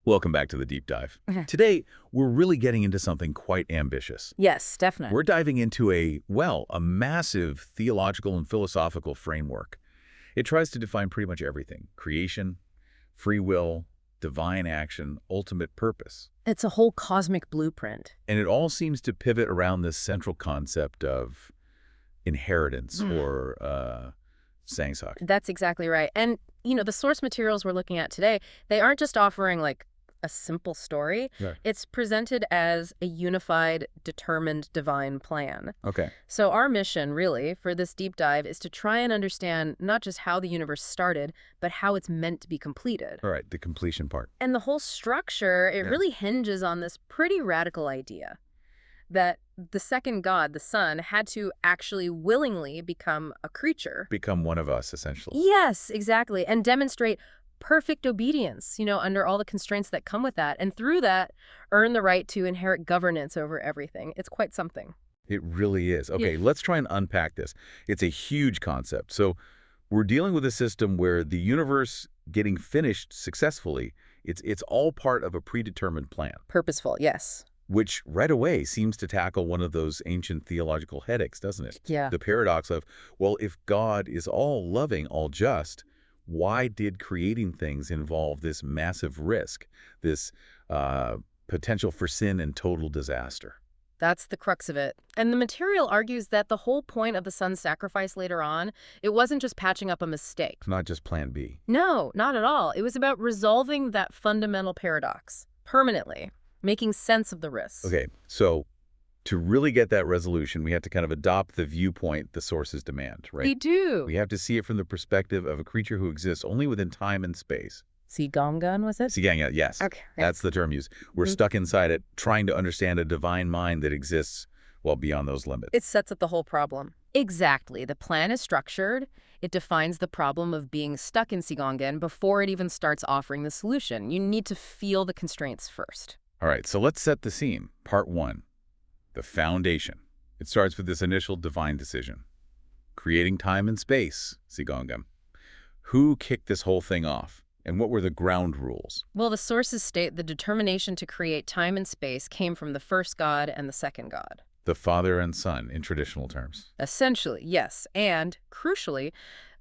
Welcome back to the deep dive. Okay. Today, we're really getting into something quite ambitious. Yes, definitely. We're diving into a massive theological and philosophical framework. It tries to define pretty much everything: creation, free will, divine action, ultimate purpose. It's a whole cosmic blueprint. And it all seems to pivot around this central concept of inheritance or Sangsak. That's exactly right. And, the source materials we're looking at today, they aren't just offering like a simple story. Right. It's presented as a unified, determined divine plan. Okay. So our mission, really, for this deep dive is to try and understand not just how the universe started, but how it's meant to be completed. All right, the completion part. And the whole structure, it Yeah. really hinges on this pretty radical idea that the second God, the Son, had to actually willingly become a creature. Become one of us, essentially. Yes, exactly. And demonstrate perfect obedience, under all the constraints that come with that. And through that, earn the right to inherit governance over everything. It's quite something. It really is. Okay, Yeah. let's try and unpack this. It's a huge concept. So we're dealing with a system where the universe getting finished successfully, it's all part of a predetermined plan, Purposeful, yes. which right away seems to tackle one of those ancient theological headaches, doesn't it? Yeah. The paradox of, well, if God is all loving, all just, why did creating things involve this massive risk, this potential for sin and total disaster? That's the crux of it. And the material argues that the whole point of the Son's sacrifice later on, it wasn't just patching up a mistake. Not just plan B. No, not at all. It was about resolving that fundamental paradox permanently, making sense of the risks. Okay, so to really get that resolution, we have to kind of adopt the viewpoint the sources demand, right? We do. We have to see it from the perspective of a creature who exists only within time and space. See, Gongan, was it? Siganga, yes. Okay. That's the term used. We're stuck inside it, trying to understand a divine mind that exists well beyond those limits. It sets up the whole problem. Exactly. The plan is structured. It defines the problem of being stuck in Sigongen before it even starts offering the solution. You need to feel the constraints first. All right, so let's set the scene. Part 1, the foundation. It starts with this initial divine decision. Creating time and space, Sigongam. Who kicked this whole thing off? And what were the ground rules? Well, the sources state the determination to create time and space came from the first God and the second God. The Father and Son, in traditional terms. Essentially, yes. And, crucially,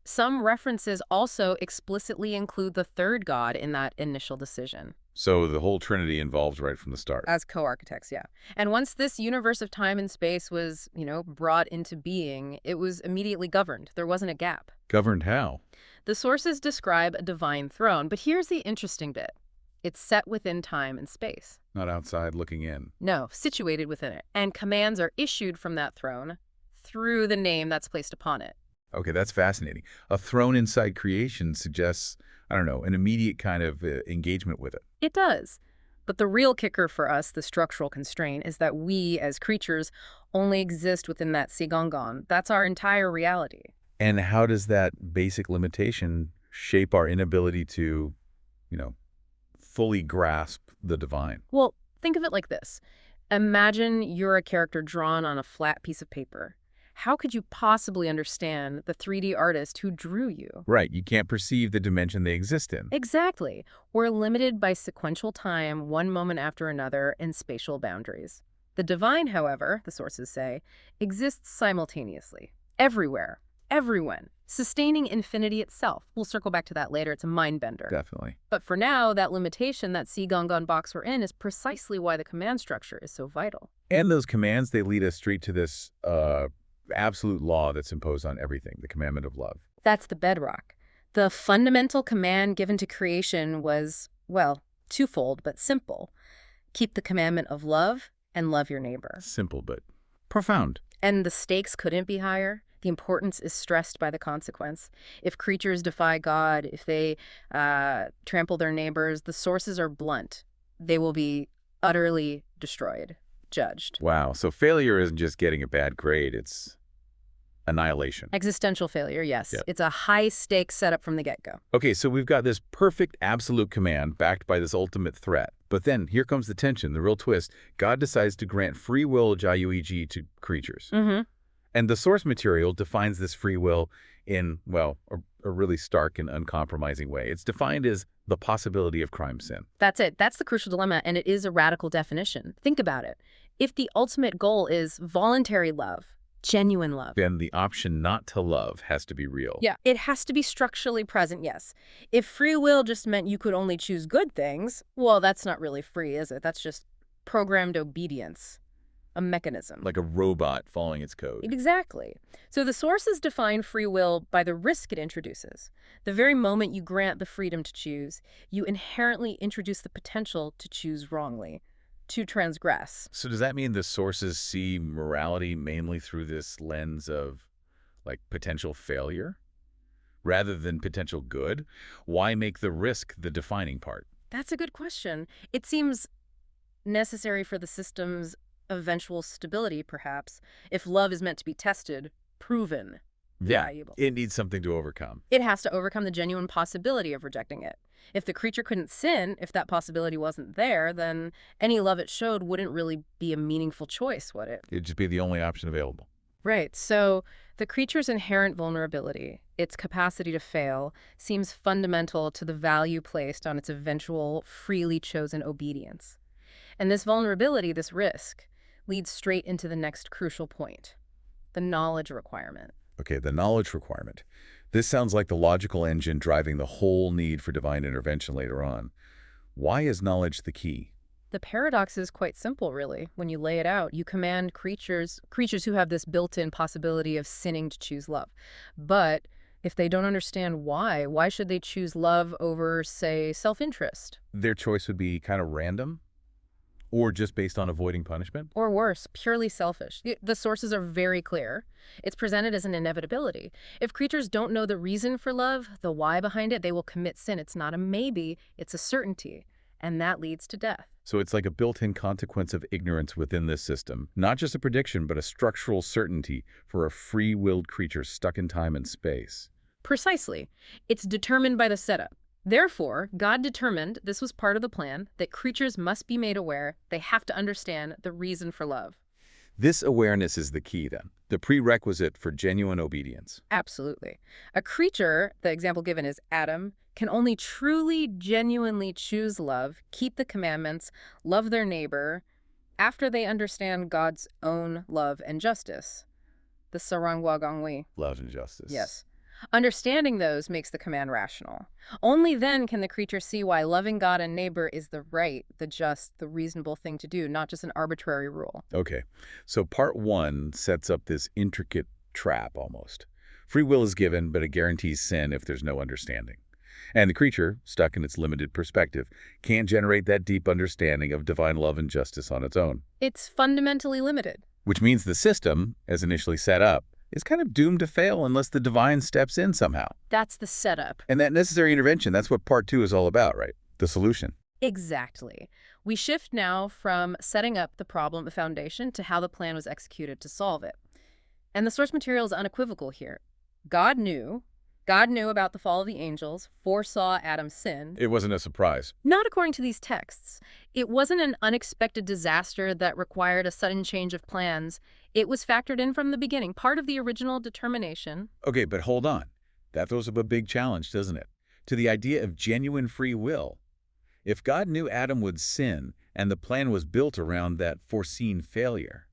some references also explicitly include the third God in that initial decision. So the whole Trinity involved right from the start. As co-architects, yeah. And once this universe of time and space was, brought into being, it was immediately governed. There wasn't a gap. Governed how? The sources describe a divine throne, but here's the interesting bit. It's set within time and space. Not outside looking in. No, situated within it. And commands are issued from that throne through the name that's placed upon it. Okay, that's fascinating. A throne inside creation suggests, an immediate kind of engagement with it. It does. But the real kicker for us, the structural constraint, is that we, as creatures, only exist within that Sigongon. That's our entire reality. And how does that basic limitation shape our inability to, fully grasp the divine? Well, think of it like this. Imagine you're a character drawn on a flat piece of paper. How could you possibly understand the 3D artist who drew you? Right, you can't perceive the dimension they exist in. Exactly. We're limited by sequential time, one moment after another, and spatial boundaries. The divine, however, the sources say, exists simultaneously, everywhere, everyone, sustaining infinity itself. We'll circle back to that later. It's a mind bender. Definitely. But for now, that limitation, that Sigongon box we're in, is precisely why the command structure is so vital. And those commands, they lead us straight to this absolute law that's imposed on everything, the commandment of love. That's the bedrock. The fundamental command given to creation was, twofold, but simple. Keep the commandment of love and love your neighbor. Simple, but profound. And the stakes couldn't be higher. The importance is stressed by the consequence. If creatures defy God, if they trample their neighbors, the sources are blunt. They will be utterly destroyed, judged. Wow, so failure isn't just getting a bad grade, it's annihilation. Existential failure, yes. Yeah. It's a high-stakes setup from the get-go. Okay, so we've got this perfect absolute command backed by this ultimate threat. But then here comes the tension, the real twist. God decides to grant free will Jayuiji to creatures. Mm-hmm. And the source material defines this free will in, well, a really stark and uncompromising way. It's defined as the possibility of crime sin. That's it. That's the crucial dilemma, and it is a radical definition. Think about it. If the ultimate goal is voluntary love, genuine love, Then the option not to love has to be real. yeah, it has to be structurally present, yes. If free will just meant you could only choose good things, well, that's not really free, is it? That's just programmed obedience, a mechanism. Like a robot following its code. Exactly. So the sources define free will by the risk it introduces. The very moment you grant the freedom to choose, you inherently introduce the potential to choose wrongly, to transgress. So does that mean the sources see morality mainly through this lens of, like, potential failure rather than potential good? Why make the risk the defining part? That's a good question. It seems necessary for the system's eventual stability, perhaps, if love is meant to be tested, proven, valuable. It needs something to overcome. It has to overcome the genuine possibility of rejecting it. If the creature couldn't sin, if that possibility wasn't there, then any love it showed wouldn't really be a meaningful choice, would it? It'd just be the only option available. Right. So the creature's inherent vulnerability, its capacity to fail, seems fundamental to the value placed on its eventual freely chosen obedience. And this vulnerability, this risk, leads straight into the next crucial point, the knowledge requirement. Okay, the knowledge requirement. This sounds like the logical engine driving the whole need for divine intervention later on. Why is knowledge the key? The paradox is quite simple, really. When you lay it out, you command creatures who have this built-in possibility of sinning to choose love. But if they don't understand why should they choose love over, say, self-interest? Their choice would be kind of random? Or just based on avoiding punishment? Or worse, purely selfish. The sources are very clear. It's presented as an inevitability. If creatures don't know the reason for love, the why behind it, they will commit sin. It's not a maybe, it's a certainty. And that leads to death. So it's like a built-in consequence of ignorance within this system. Not just a prediction, but a structural certainty for a free-willed creature stuck in time and space. Precisely. It's determined by the setup. Therefore, God determined, this was part of the plan, that creatures must be made aware they have to understand the reason for love. This awareness is the key, then, the prerequisite for genuine obedience. Absolutely. A creature, the example given is Adam, can only truly, genuinely choose love, keep the commandments, love their neighbor, after they understand God's own love and justice. The 사랑과 Love and justice. Yes. Understanding those makes the command rational. Only then can the creature see why loving God and neighbor is the right, the just, the reasonable thing to do, not just an arbitrary rule. Okay, so part one sets up this intricate trap almost. Free will is given, but it guarantees sin if there's no understanding. And the creature, stuck in its limited perspective, can't generate that deep understanding of divine love and justice on its own. It's fundamentally limited. Which means the system, as initially set up, is kind of doomed to fail unless the divine steps in somehow. That's the setup. And that necessary intervention, that's what part two is all about, right? The solution. Exactly. We shift now from setting up the problem, the foundation, to how the plan was executed to solve it. And the source material is unequivocal here. God knew about the fall of the angels, foresaw Adam's sin. It wasn't a surprise. Not according to these texts. It wasn't an unexpected disaster that required a sudden change of plans. It was factored in from the beginning, part of the original determination. Okay, but hold on. That throws up a big challenge, doesn't it? To the idea of genuine free will. If God knew Adam would sin, and the plan was built around that foreseen failure,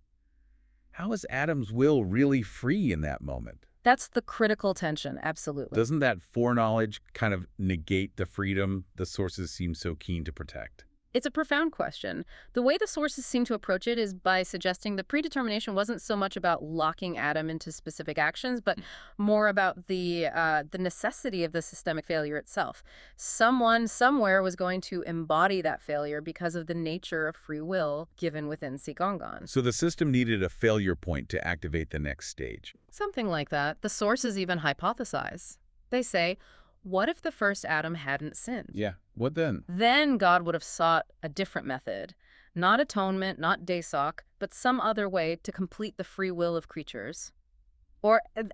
how is Adam's will really free in that moment? That's the critical tension, absolutely. Doesn't that foreknowledge kind of negate the freedom the sources seem so keen to protect? It's a profound question. The way the sources seem to approach it is by suggesting the predetermination wasn't so much about locking Adam into specific actions, but more about the necessity of the systemic failure itself. Someone, somewhere was going to embody that failure because of the nature of free will given within Sigongon. So the system needed a failure point to activate the next stage. Something like that. The sources even hypothesize. They say, what if the first Adam hadn't sinned? Yeah, what then? Then God would have sought a different method. Not atonement, not Daysok, but some other way to complete the free will of creatures.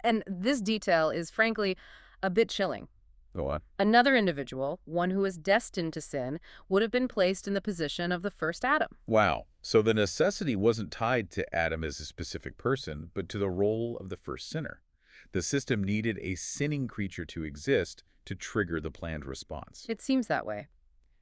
And this detail is frankly a bit chilling. Go on. Another individual, one who is destined to sin, would have been placed in the position of the first Adam. Wow. So the necessity wasn't tied to Adam as a specific person, but to the role of the first sinner. The system needed a sinning creature to exist to trigger the planned response. It seems that way.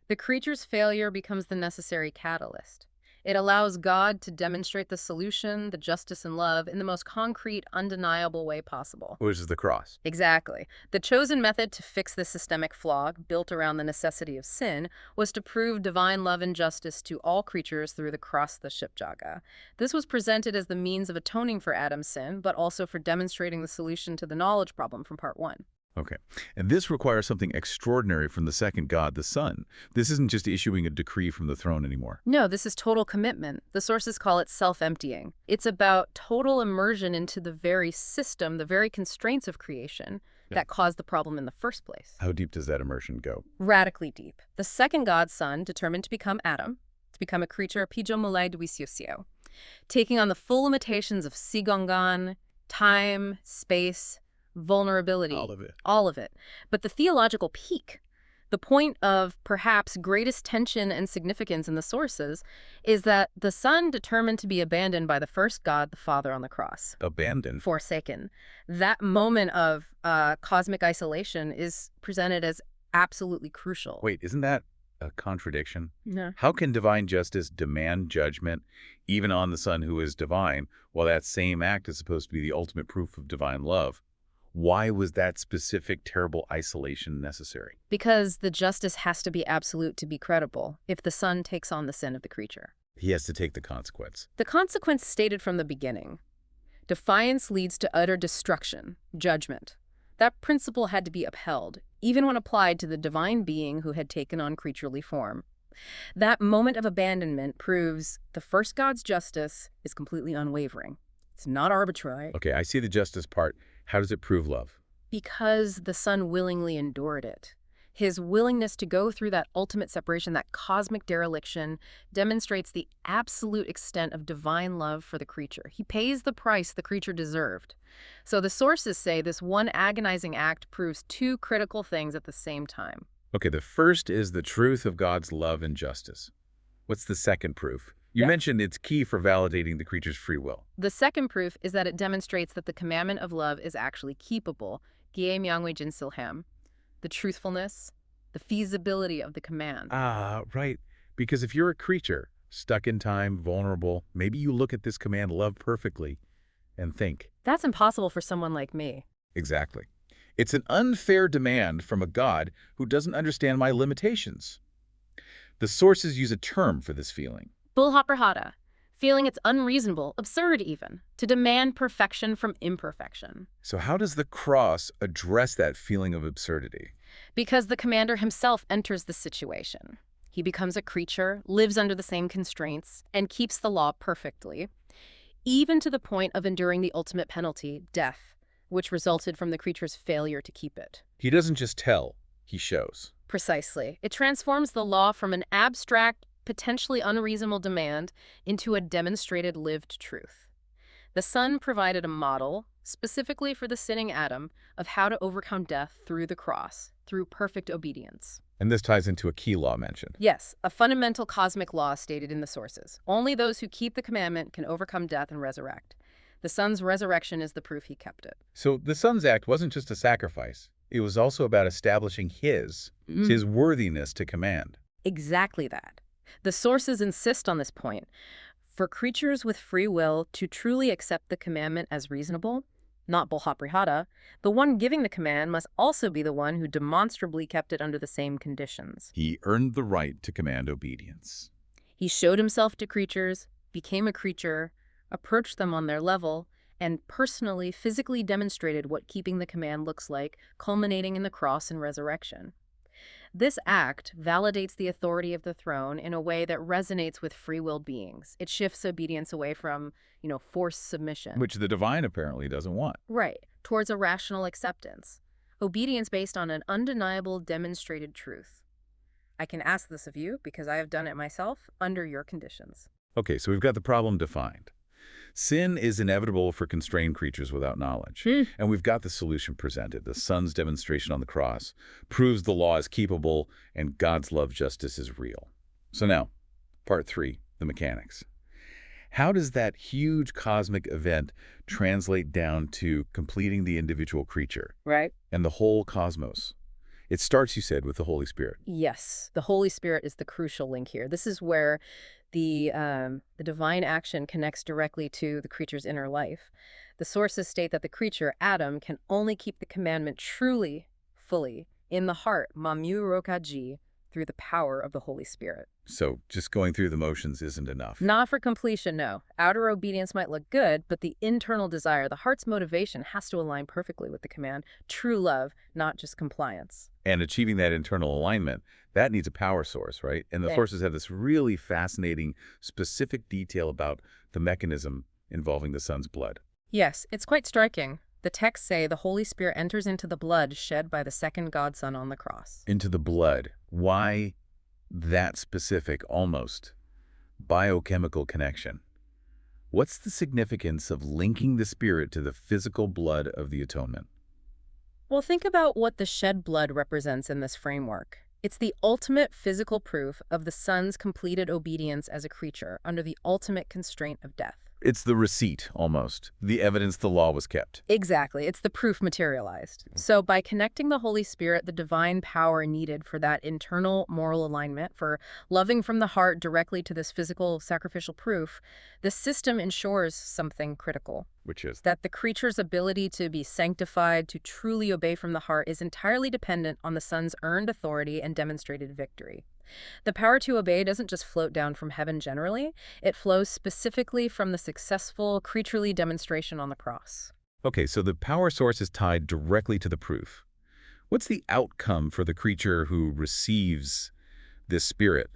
The creature's failure becomes the necessary catalyst. It allows God to demonstrate the solution, the justice and love, in the most concrete, undeniable way possible. Which is the cross. Exactly. The chosen method to fix the systemic flaw, built around the necessity of sin, was to prove divine love and justice to all creatures through the cross, the Shipjaga. This was presented as the means of atoning for Adam's sin, but also for demonstrating the solution to the knowledge problem from part 1. Okay. And this requires something extraordinary from the second God, the Son. This isn't just issuing a decree from the throne anymore. No, this is total commitment. The sources call it self-emptying. It's about total immersion into the very system, the very constraints of creation that caused the problem in the first place. How deep does that immersion go? Radically deep. The second God's Son determined to become Adam, to become a creature pijo mulai duisiosio, taking on the full limitations of sigongan, time, space, vulnerability. All of it. But the theological peak, the point of perhaps greatest tension and significance in the sources, is that the Son determined to be abandoned by the first God, the Father, on the cross. Abandoned? Forsaken. That moment of cosmic isolation is presented as absolutely crucial. Wait, isn't that a contradiction? No. How can divine justice demand judgment even on the Son who is divine, while that same act is supposed to be the ultimate proof of divine love? Why was that specific terrible isolation necessary? Because the justice has to be absolute to be credible if the Son takes on the sin of the creature. He has to take the consequence. The consequence stated from the beginning. Defiance leads to utter destruction, judgment. That principle had to be upheld, even when applied to the divine being who had taken on creaturely form. That moment of abandonment proves the first God's justice is completely unwavering. It's not arbitrary. Okay, I see the justice part. How does it prove love? Because the Son willingly endured it. His willingness to go through that ultimate separation, that cosmic dereliction, demonstrates the absolute extent of divine love for the creature. He pays the price the creature deserved. So the sources say this one agonizing act proves two critical things at the same time. Okay, the first is the truth of God's love and justice. What's the second proof? You mentioned it's key for validating the creature's free will. The second proof is that it demonstrates that the commandment of love is actually keepable. The truthfulness, the feasibility of the command. Ah, right. Because if you're a creature, stuck in time, vulnerable, maybe you look at this command, love perfectly, and think. That's impossible for someone like me. Exactly. It's an unfair demand from a God who doesn't understand my limitations. The sources use a term for this feeling. Bullhopperhata, feeling it's unreasonable, absurd even, to demand perfection from imperfection. So how does the cross address that feeling of absurdity? Because the commander himself enters the situation. He becomes a creature, lives under the same constraints, and keeps the law perfectly, even to the point of enduring the ultimate penalty, death, which resulted from the creature's failure to keep it. He doesn't just tell, he shows. Precisely. It transforms the law from an abstract, potentially unreasonable demand into a demonstrated lived truth. The Son provided a model, specifically for the sinning Adam, of how to overcome death through the cross, through perfect obedience. And this ties into a key law mentioned. Yes, a fundamental cosmic law stated in the sources. Only those who keep the commandment can overcome death and resurrect. The Son's resurrection is the proof he kept it. So the Son's act wasn't just a sacrifice. It was also about establishing his worthiness to command. Exactly that. The sources insist on this point. For creatures with free will to truly accept the commandment as reasonable, not Bullhopperhata, the one giving the command must also be the one who demonstrably kept it under the same conditions. He earned the right to command obedience. He showed himself to creatures, became a creature, approached them on their level, and personally, physically demonstrated what keeping the command looks like, culminating in the cross and resurrection. This act validates the authority of the throne in a way that resonates with free-willed beings. It shifts obedience away from, forced submission. Which the divine apparently doesn't want. Right, towards a rational acceptance. Obedience based on an undeniable demonstrated truth. I can ask this of you because I have done it myself under your conditions. Okay, so we've got the problem defined. Sin is inevitable for constrained creatures without knowledge. And we've got the solution presented. The Son's demonstration on the cross proves the law is keepable and God's love justice is real. So now, part 3, the mechanics. How does that huge cosmic event translate down to completing the individual creature Right. and the whole cosmos? It starts, you said, with the Holy Spirit. Yes, the Holy Spirit is the crucial link here. This is where the divine action connects directly to the creature's inner life. The sources state that the creature, Adam, can only keep the commandment truly, fully, in the heart, mamyu rokaji, through the power of the Holy Spirit. So just going through the motions isn't enough. Not for completion, no. Outer obedience might look good, but the internal desire, the heart's motivation, has to align perfectly with the command. True love, not just compliance. And achieving that internal alignment, that needs a power source, right? And the Yeah. sources have this really fascinating, specific detail about the mechanism involving the Son's blood. Yes, it's quite striking. The texts say the Holy Spirit enters into the blood shed by the second Godson on the cross. Into the blood. Why that specific, almost biochemical connection? What's the significance of linking the Spirit to the physical blood of the atonement? Well, think about what the shed blood represents in this framework. It's the ultimate physical proof of the Son's completed obedience as a creature under the ultimate constraint of death. It's the receipt, almost, the evidence the law was kept. Exactly. It's the proof materialized. So by connecting the Holy Spirit, the divine power needed for that internal moral alignment, for loving from the heart directly to this physical sacrificial proof, the system ensures something critical. Which is? That the creature's ability to be sanctified, to truly obey from the heart, is entirely dependent on the Son's earned authority and demonstrated victory. The power to obey doesn't just float down from heaven generally, it flows specifically from the successful creaturely demonstration on the cross. Okay, so the power source is tied directly to the proof. What's the outcome for the creature who receives this Spirit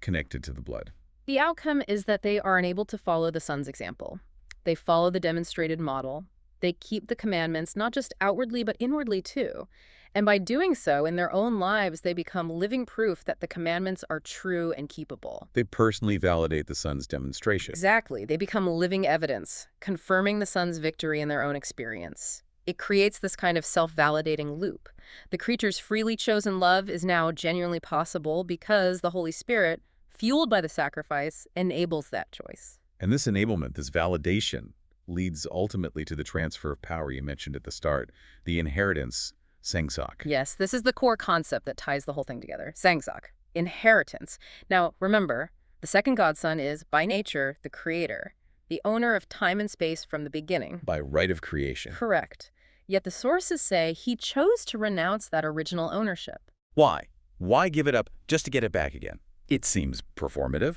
connected to the blood? The outcome is that they are unable to follow the Son's example. They follow the demonstrated model. They keep the commandments, not just outwardly, but inwardly too. And by doing so, in their own lives, they become living proof that the commandments are true and keepable. They personally validate the Son's demonstration. Exactly. They become living evidence, confirming the Son's victory in their own experience. It creates this kind of self-validating loop. The creature's freely chosen love is now genuinely possible because the Holy Spirit, fueled by the sacrifice, enables that choice. And this enablement, this validation, leads ultimately to the transfer of power you mentioned at the start, the inheritance, Sangsak. Yes, this is the core concept that ties the whole thing together. Sangsak, inheritance. Now, remember, the second godson is, by nature, the creator, the owner of time and space from the beginning. By right of creation. Correct. Yet the sources say he chose to renounce that original ownership. Why? Why give it up just to get it back again? It seems performative.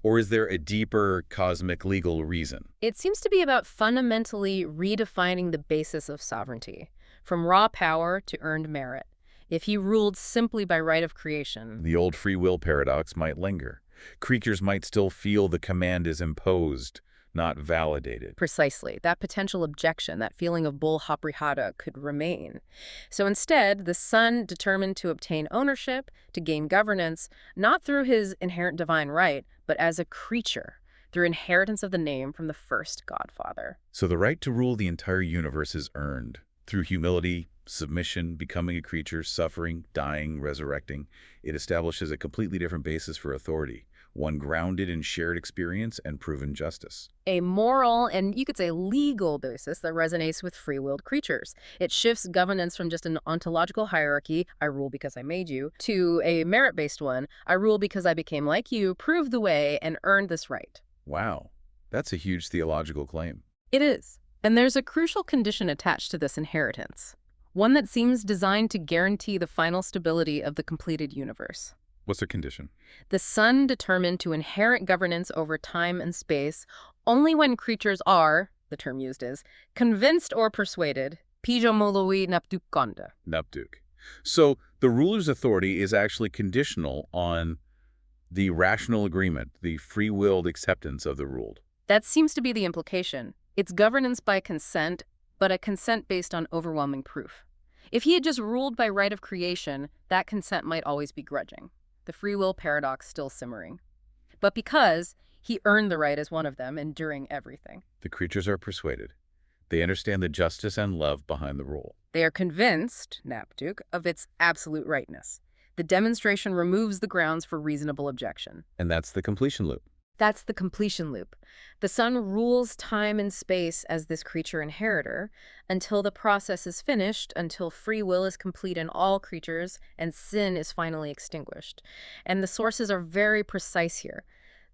Or is there a deeper cosmic legal reason? It seems to be about fundamentally redefining the basis of sovereignty, from raw power to earned merit. If he ruled simply by right of creation, The old free will paradox might linger. Creatures might still feel the command is imposed, not validated. precisely, that potential objection, that feeling of bull haprihata could remain. So instead, the son determined to obtain ownership, to gain governance, not through his inherent divine right, but as a creature, through inheritance of the name from the first godfather. So the right to rule the entire universe is earned through humility, submission, becoming a creature, suffering, dying, resurrecting. It establishes a completely different basis for authority, one grounded in shared experience and proven justice. A moral and you could say legal basis that resonates with free-willed creatures. It shifts governance from just an ontological hierarchy, I rule because I made you, to a merit-based one, I rule because I became like you, proved the way, and earned this right. Wow, that's a huge theological claim. It is. And there's a crucial condition attached to this inheritance, one that seems designed to guarantee the final stability of the completed universe. What's the condition? The Son determined to inherit governance over time and space only when creatures are, the term used is, convinced or persuaded, pijomoloi napdukonda. Napduk. So the ruler's authority is actually conditional on the rational agreement, the free-willed acceptance of the ruled. That seems to be the implication. It's governance by consent, but a consent based on overwhelming proof. If he had just ruled by right of creation, that consent might always be grudging, the free will paradox still simmering. But because He earned the right as one of them, enduring everything. The creatures are persuaded. They understand the justice and love behind the rule. They are convinced, Naptuk, of its absolute rightness. The demonstration removes the grounds for reasonable objection. And that's the completion loop. That's the completion loop. The Son rules time and space as this creature inheritor until the process is finished, until free will is complete in all creatures and sin is finally extinguished. And the sources are very precise here.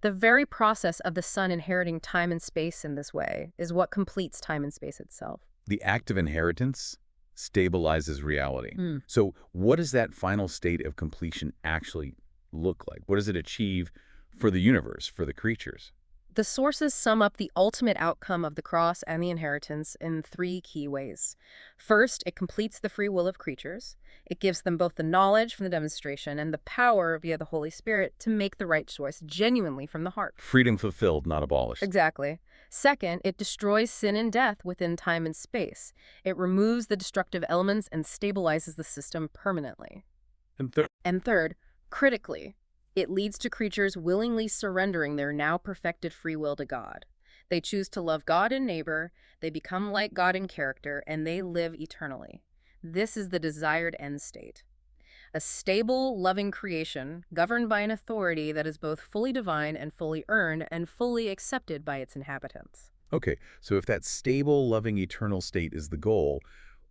The very process of the Son inheriting time and space in this way is what completes time and space itself. The act of inheritance stabilizes reality. Mm. So what does that final state of completion actually look like? What does it achieve for the universe, for the creatures? The sources sum up the ultimate outcome of the cross and the inheritance in three key ways. First, it completes the free will of creatures. It gives them both the knowledge from the demonstration and the power via the Holy Spirit to make the right choice genuinely from the heart. Freedom fulfilled, not abolished. Exactly. Second, it destroys sin and death within time and space. It removes the destructive elements and stabilizes the system permanently. And Third, critically, it leads to creatures willingly surrendering their now perfected free will to God. They choose to love God and neighbor, they become like God in character, and they live eternally. This is the desired end state. A stable, loving creation governed by an authority that is both fully divine and fully earned and fully accepted by its inhabitants. Okay, so if that stable, loving, eternal state is the goal,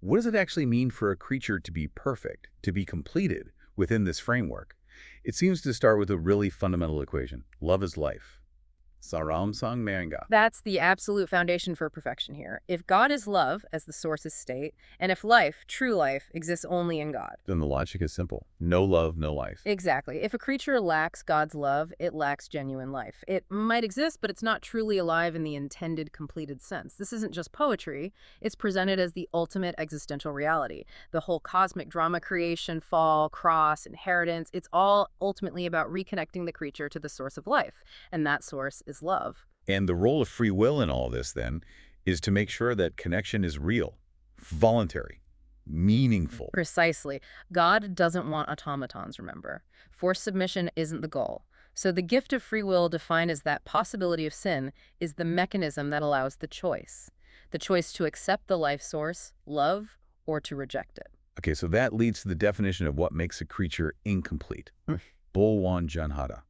what does it actually mean for a creature to be perfect, to be completed within this framework? It seems to start with a really fundamental equation. Love is life. 사랑합니다. That's the absolute foundation for perfection here. If God is love, as the sources state, and if life, true life, exists only in God. Then the logic is simple. No love, no life. Exactly. If a creature lacks God's love, it lacks genuine life. It might exist, but it's not truly alive in the intended, completed sense. This isn't just poetry. It's presented as the ultimate existential reality. The whole cosmic drama, creation, fall, cross, inheritance, it's all ultimately about reconnecting the creature to the source of life. And that source is love. And the role of free will in all this, then, is to make sure that connection is real, voluntary, meaningful. Precisely. God doesn't want automatons, remember. Forced submission isn't the goal. So the gift of free will, defined as that possibility of sin, is the mechanism that allows the choice. The choice to accept the life source, love, or to reject it. Okay, so that leads to the definition of what makes a creature incomplete. Bulwanjanhada.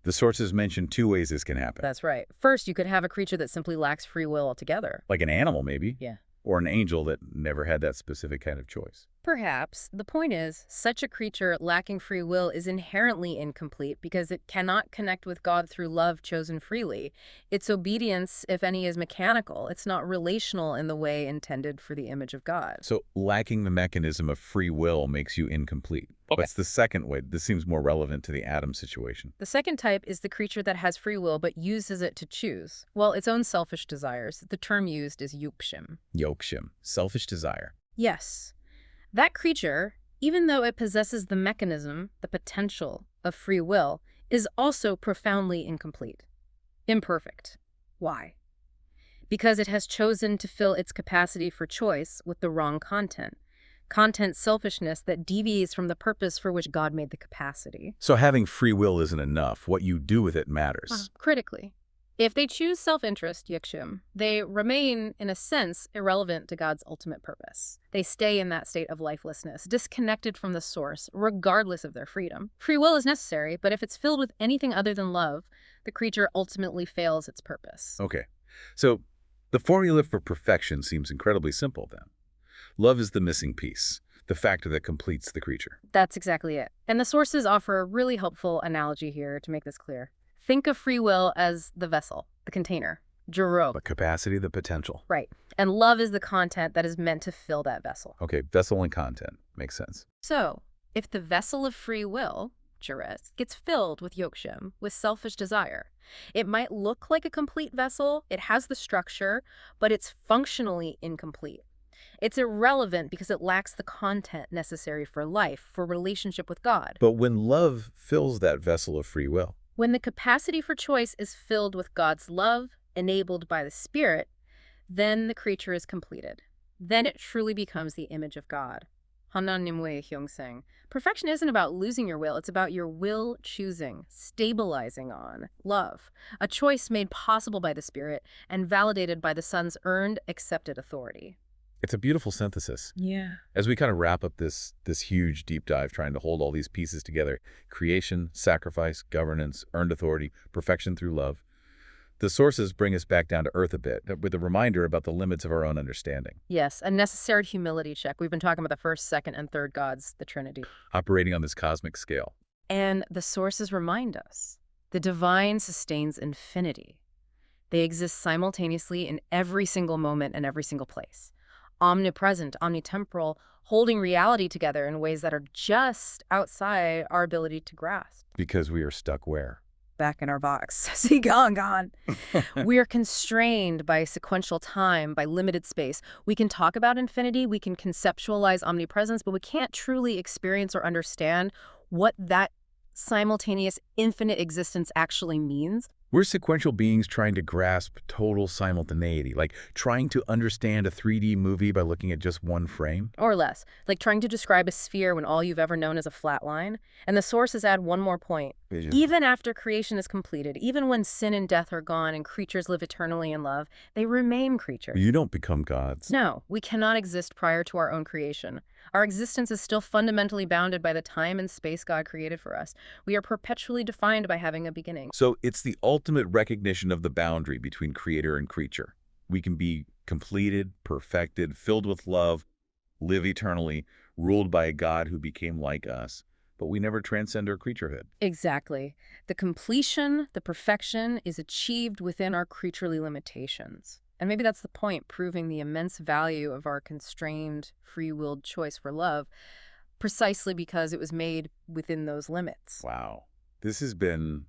The sources mention two ways this can happen. That's right. First, you could have a creature that simply lacks free will altogether. Like an animal, maybe. Yeah. Or an angel that never had that specific kind of choice. Perhaps. The point is, such a creature lacking free will is inherently incomplete because it cannot connect with God through love chosen freely. Its obedience, if any, is mechanical. It's not relational in the way intended for the image of God. So lacking the mechanism of free will makes you incomplete. What's the second way? This seems more relevant to the Adam situation. The second type is the creature that has free will but uses it to choose. Well, its own selfish desires. The term used is yukshim. Yokshim, selfish desire. Yes. That creature, even though it possesses the mechanism, the potential of free will, is also profoundly incomplete. Imperfect. Why? Because it has chosen to fill its capacity for choice with the wrong content. Content selfishness that deviates from the purpose for which God made the capacity. So having free will isn't enough. What you do with it matters. Critically. If they choose self-interest, yikshim, they remain, in a sense, irrelevant to God's ultimate purpose. They stay in that state of lifelessness, disconnected from the source, regardless of their freedom. Free will is necessary, but if it's filled with anything other than love, the creature ultimately fails its purpose. Okay, so the formula for perfection seems incredibly simple then. Love is the missing piece, the factor that completes the creature. That's exactly it. And the sources offer a really helpful analogy here to make this clear. Think of free will as the vessel, the container, juro. The capacity, the potential. Right. And love is the content that is meant to fill that vessel. Okay, vessel and content. Makes sense. So, if the vessel of free will, juris, gets filled with yokshim, with selfish desire, it might look like a complete vessel, it has the structure, but it's functionally incomplete. It's irrelevant because it lacks the content necessary for life, for relationship with God. But when love fills that vessel of free will, when the capacity for choice is filled with God's love, enabled by the Spirit, then the creature is completed. Then it truly becomes the image of God, 하나님의 형상. Perfection isn't about losing your will, it's about your will choosing, stabilizing on love, a choice made possible by the Spirit and validated by the Son's earned, accepted authority. It's a beautiful synthesis. Yeah. As we kind of wrap up this huge deep dive, trying to hold all these pieces together, creation, sacrifice, governance, earned authority, perfection through love, the sources bring us back down to earth a bit, with a reminder about the limits of our own understanding. Yes, a necessary humility check. We've been talking about the first, second, and third gods, the Trinity. Operating on this cosmic scale. And the sources remind us the divine sustains infinity. They exist simultaneously in every single moment and every single place. Omnipresent, omnitemporal, holding reality together in ways that are just outside our ability to grasp. Because we are stuck where? Back in our box. See, gone. We are constrained by sequential time, by limited space. We can talk about infinity, we can conceptualize omnipresence, but we can't truly experience or understand what that simultaneous infinite existence actually means. We're sequential beings trying to grasp total simultaneity, like trying to understand a 3D movie by looking at just one frame. Or less, like trying to describe a sphere when all you've ever known is a flat line. And the sources add one more point. Even after creation is completed, even when sin and death are gone and creatures live eternally in love, they remain creatures. You don't become gods. No, we cannot exist prior to our own creation. Our existence is still fundamentally bounded by the time and space God created for us. We are perpetually defined by having a beginning. So it's the ultimate recognition of the boundary between creator and creature. We can be completed, perfected, filled with love, live eternally, ruled by a God who became like us, but we never transcend our creaturehood. Exactly. The completion, the perfection is achieved within our creaturely limitations. And maybe that's the point, proving the immense value of our constrained, free-willed choice for love, precisely because it was made within those limits. Wow. This has been,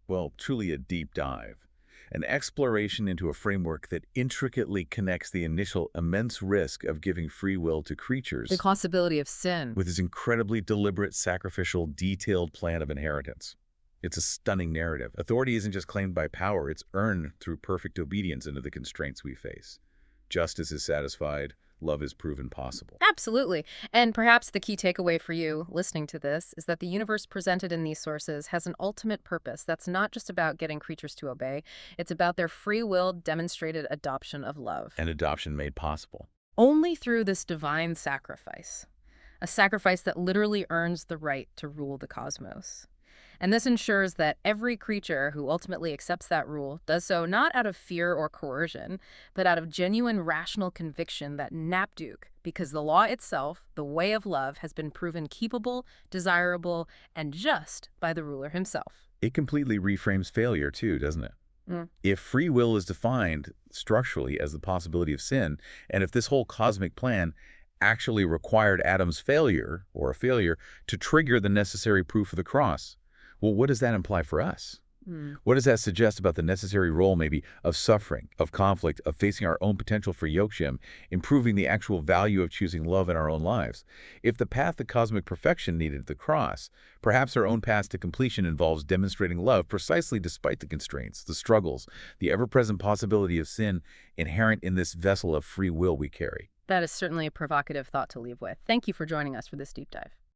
well, truly a deep dive, an exploration into a framework that intricately connects the initial immense risk of giving free will to creatures The possibility of sin. with this incredibly deliberate, sacrificial, detailed plan of inheritance. It's a stunning narrative. Authority isn't just claimed by power, it's earned through perfect obedience into the constraints we face. Justice is satisfied, love is proven possible. Absolutely. And perhaps the key takeaway for you listening to this is that the universe presented in these sources has an ultimate purpose that's not just about getting creatures to obey. It's about their free will demonstrated adoption of love. And adoption made possible. Only through this divine sacrifice. A sacrifice that literally earns the right to rule the cosmos. And this ensures that every creature who ultimately accepts that rule does so not out of fear or coercion, but out of genuine rational conviction that napduk, because the law itself, the way of love, has been proven keepable, desirable, and just by the ruler himself. It completely reframes failure too, doesn't it? If free will is defined structurally as the possibility of sin, and if this whole cosmic plan actually required Adam's failure, or a failure, to trigger the necessary proof of the cross, well, what does that imply for us? What does that suggest about the necessary role, maybe, of suffering, of conflict, of facing our own potential for yokeshim, improving the actual value of choosing love in our own lives? If the path to cosmic perfection needed at the cross, perhaps our own path to completion involves demonstrating love precisely despite the constraints, the struggles, the ever-present possibility of sin inherent in this vessel of free will we carry. That is certainly a provocative thought to leave with. Thank you for joining us for this deep dive.